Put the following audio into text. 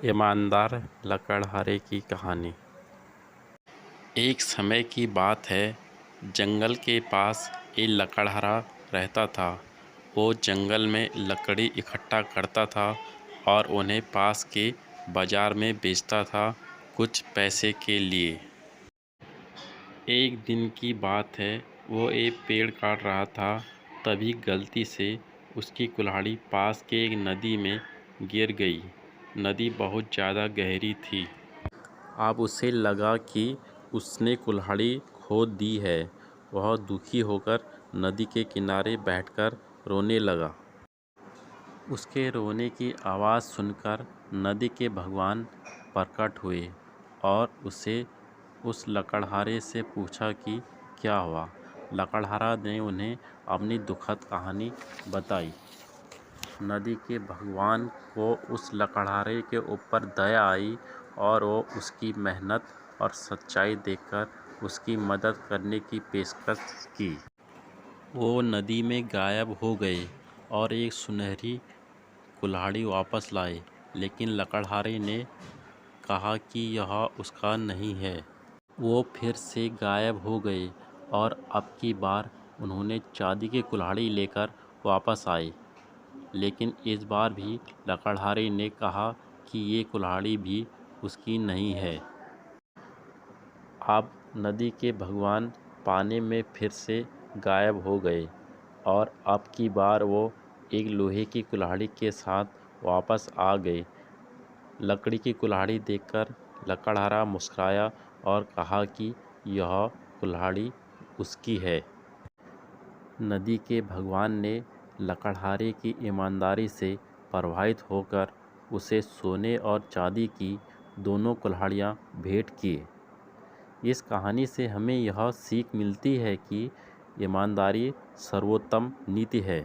ईमानदार लकड़हारे की कहानी। एक समय की बात है, जंगल के पास एक लकड़हारा रहता था। वो जंगल में लकड़ी इकट्ठा करता था और उन्हें पास के बाजार में बेचता था कुछ पैसे के लिए। एक दिन की बात है, वो एक पेड़ काट रहा था, तभी गलती से उसकी कुल्हाड़ी पास के एक नदी में गिर गई। नदी बहुत ज़्यादा गहरी थी। अब उसे लगा कि उसने कुल्हाड़ी खो दी है। वह दुखी होकर नदी के किनारे बैठकर रोने लगा। उसके रोने की आवाज़ सुनकर नदी के भगवान प्रकट हुए और उस लकड़हारे से पूछा कि क्या हुआ। लकड़हारा ने उन्हें अपनी दुखद कहानी बताई। नदी के भगवान को उस लकड़हारे के ऊपर दया आई और वो उसकी मेहनत और सच्चाई देखकर उसकी मदद करने की पेशकश की। वो नदी में गायब हो गए और एक सुनहरी कुल्हाड़ी वापस लाए, लेकिन लकड़हारे ने कहा कि यह उसका नहीं है। वो फिर से गायब हो गए और अब की बार उन्होंने चांदी की कुल्हाड़ी लेकर वापस आए, लेकिन इस बार भी लकड़हारे ने कहा कि ये कुल्हाड़ी भी उसकी नहीं है। अब नदी के भगवान पानी में फिर से गायब हो गए और अब की बार वो एक लोहे की कुल्हाड़ी के साथ वापस आ गए। लकड़ी की कुल्हाड़ी देखकर लकड़हारा मुस्कुराया और कहा कि यह कुल्हाड़ी उसकी है। नदी के भगवान ने लकड़हारे की ईमानदारी से प्रभावित होकर उसे सोने और चांदी की दोनों कुल्हाड़ियाँ भेंट की। इस कहानी से हमें यह सीख मिलती है कि ईमानदारी सर्वोत्तम नीति है।